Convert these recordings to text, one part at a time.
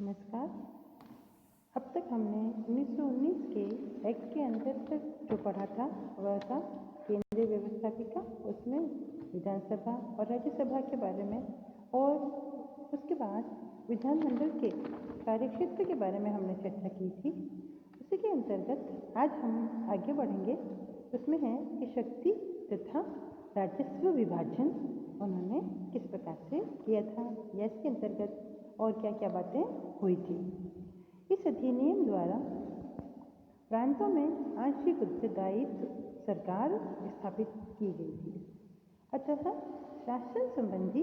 नमस्कार। अब तक हमने 1919 के एक्ट के अंतर्गत जो पढ़ा था वह था केंद्रीय व्यवस्थापिका, उसमें विधानसभा और राज्यसभा के बारे में, और उसके बाद विधानमंडल के कार्यक्षेत्र के बारे में हमने चर्चा की थी। उसी के अंतर्गत आज हम आगे बढ़ेंगे। उसमें है कि शक्ति तथा राजस्व विभाजन उन्होंने किस प्रकार से किया था या इसके अंतर्गत और क्या क्या बातें हुई थी। इस अधिनियम द्वारा प्रांतों में आंशिक उत्तरदायित्व सरकार स्थापित की गई थी। अतः शासन संबंधी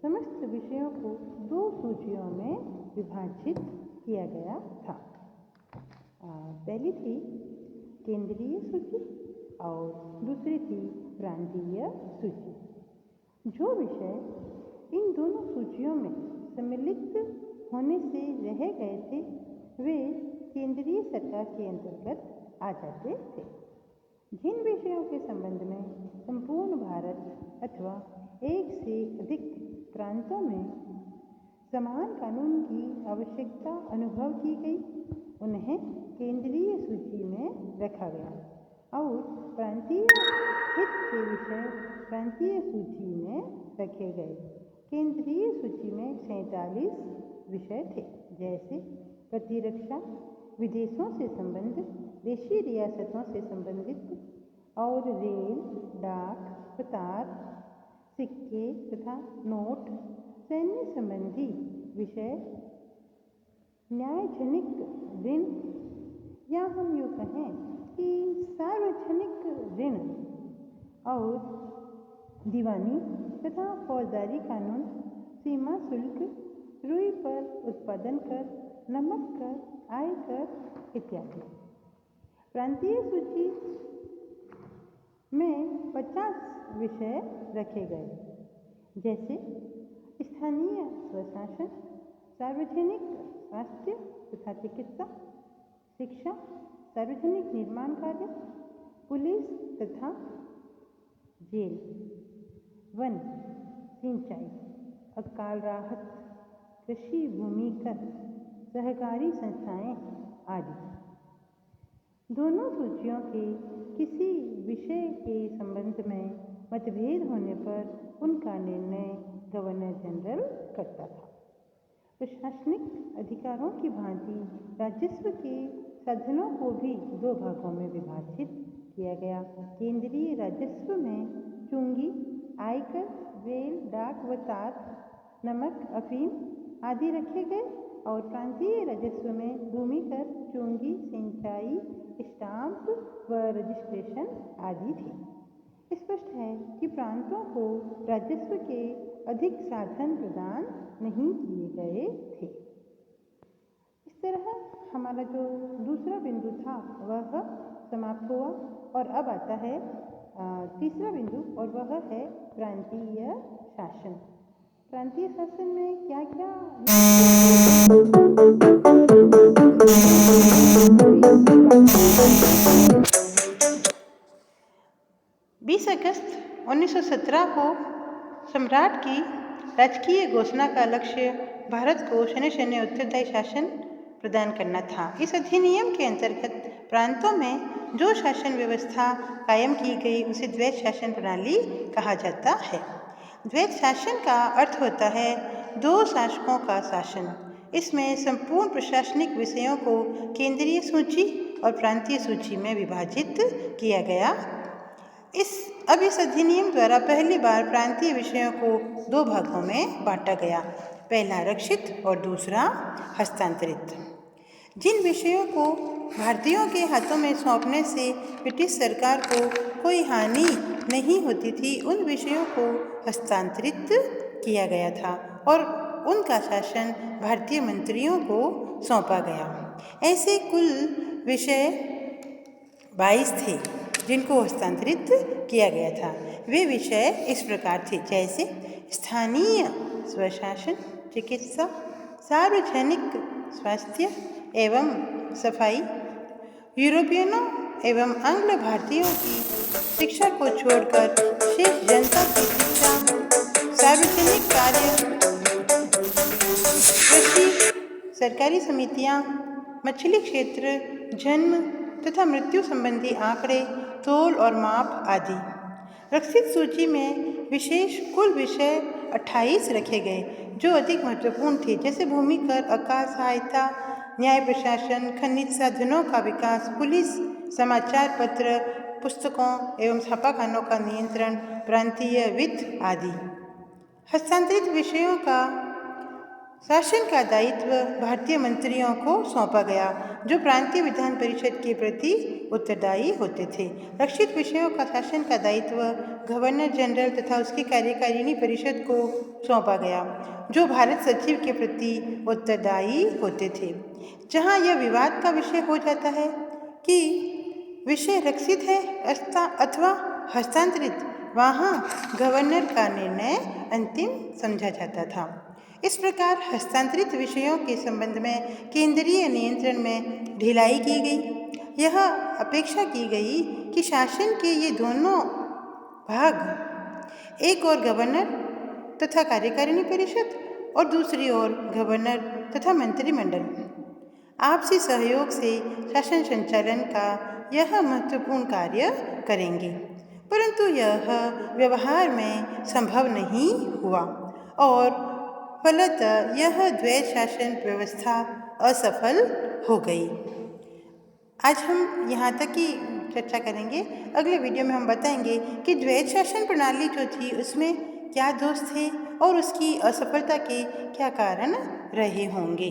समस्त विषयों को दो सूचियों में विभाजित किया गया था। पहली थी केंद्रीय सूची और दूसरी थी प्रांतीय सूची। जो विषय इन दोनों सूचियों में सम्मिलित होने से रह गए थे वे केंद्रीय सरकार के अंतर्गत आ जाते थे। जिन विषयों के संबंध में संपूर्ण भारत अथवा एक से अधिक प्रांतों में समान कानून की आवश्यकता अनुभव की गई उन्हें केंद्रीय सूची में रखा गया और प्रांतीय हित के विषय प्रांतीय सूची में रखे गए। केंद्रीय सूची में 47 विषय थे, जैसे प्रतिरक्षा, विदेशों से संबंधित, देशी रियासतों से संबंधित और रेल, डाक, प्रतार, सिक्के तथा नोट, सैन्य संबंधी विषय, न्यायजनिक ऋण या हम यूँ कहें कि सार्वजनिक ऋण और दीवानी तथा फौजदारी कानून, सीमा शुल्क, रुई पर उत्पादन कर, नमक कर, आय कर इत्यादि। प्रांतीय सूची में 50 विषय रखे गए, जैसे स्थानीय स्वशासन, सार्वजनिक स्वास्थ्य तथा चिकित्सा, शिक्षा, सार्वजनिक निर्माण कार्य, पुलिस तथा जेल, वन, सिंचाई, अकाल राहत, कृषि भूमि कर, सहकारी संस्थाएं आदि। दोनों सूचियों के किसी विषय के संबंध में मतभेद होने पर उनका निर्णय गवर्नर जनरल करता था। प्रशासनिक अधिकारों की भांति राजस्व के साधनों को भी दो भागों में विभाजित किया गया। केंद्रीय राजस्व में चुंगी, आयकर, रेल, डाक व तार, नमक, अफीम आदि रखे गए और प्रांतीय राजस्व में भूमि कर, चुंगी, सिंचाई, स्टाम्प व रजिस्ट्रेशन आदि थे। स्पष्ट है कि प्रांतों को राजस्व के अधिक साधन प्रदान नहीं किए गए थे। इस तरह हमारा जो दूसरा बिंदु था वह समाप्त हुआ और अब आता है तीसरा बिंदु और वह है प्रांतीय शासन। प्रांतीय शासन में क्या क्या 20 अगस्त 1917 को सम्राट की राजकीय घोषणा का लक्ष्य भारत को सैन्य उत्तरदायी शासन प्रदान करना था। इस अधिनियम के अंतर्गत प्रांतों में जो शासन व्यवस्था कायम की गई उसे द्वैत शासन प्रणाली कहा जाता है। द्वैत शासन का अर्थ होता है दो शासकों का शासन। इसमें संपूर्ण प्रशासनिक विषयों को केंद्रीय सूची और प्रांतीय सूची में विभाजित किया गया। इस अधिनियम द्वारा पहली बार प्रांतीय विषयों को दो भागों में बांटा गया, पहला रक्षित और दूसरा हस्तांतरित। जिन विषयों को भारतीयों के हाथों में सौंपने से ब्रिटिश सरकार को कोई हानि नहीं होती थी उन विषयों को हस्तांतरित किया गया था और उनका शासन भारतीय मंत्रियों को सौंपा गया। ऐसे कुल विषय 22 थे जिनको हस्तांतरित किया गया था। वे विषय इस प्रकार थे, जैसे स्थानीय स्वशासन, चिकित्सा, सार्वजनिक स्वास्थ्य एवं सफाई, यूरोपियनों एवं आंग्ल भारतीयों की शिक्षा को छोड़कर शेष जनता की शिक्षा, सार्वजनिक कार्य, कृषि, सरकारी समितियां, मछली क्षेत्र, जन्म तथा मृत्यु संबंधी आंकड़े, तोल और माप आदि। रक्षित सूची में विशेष कुल विषय 28 रखे गए जो अधिक महत्वपूर्ण थे, जैसे भूमि कर, अकाल सहायता, न्याय प्रशासन, खनिज साधनों का विकास, पुलिस, समाचार पत्र, पुस्तकों एवं छापाखानों का नियंत्रण, प्रांतीय वित्त आदि। हस्तांतरित विषयों का शासन का दायित्व भारतीय मंत्रियों को सौंपा गया, जो प्रांतीय विधान परिषद के प्रति उत्तरदायी होते थे। रक्षित विषयों का शासन का दायित्व गवर्नर जनरल तथा उसकी कार्यकारिणी परिषद को सौंपा गया, जो भारत सचिव के प्रति उत्तरदायी होते थे। जहां यह विवाद का विषय हो जाता है कि विषय रक्षित है अथवा हस्तांतरित, वहां गवर्नर का निर्णय अंतिम समझा जाता था। इस प्रकार हस्तांतरित विषयों के संबंध में केंद्रीय नियंत्रण में ढिलाई की गई। यह अपेक्षा की गई कि शासन के ये दोनों भाग, एक ओर गवर्नर तथा कार्यकारिणी परिषद और दूसरी ओर गवर्नर तथा मंत्रिमंडल, आपसी सहयोग से शासन संचालन का यह महत्वपूर्ण कार्य करेंगे। परंतु यह व्यवहार में संभव नहीं हुआ और फलतः यह द्वैध शासन व्यवस्था असफल हो गई। आज हम यहाँ तक की चर्चा करेंगे। अगले वीडियो में हम बताएंगे कि द्वैध शासन प्रणाली जो थी उसमें क्या दोष थे और उसकी असफलता के क्या कारण रहे होंगे।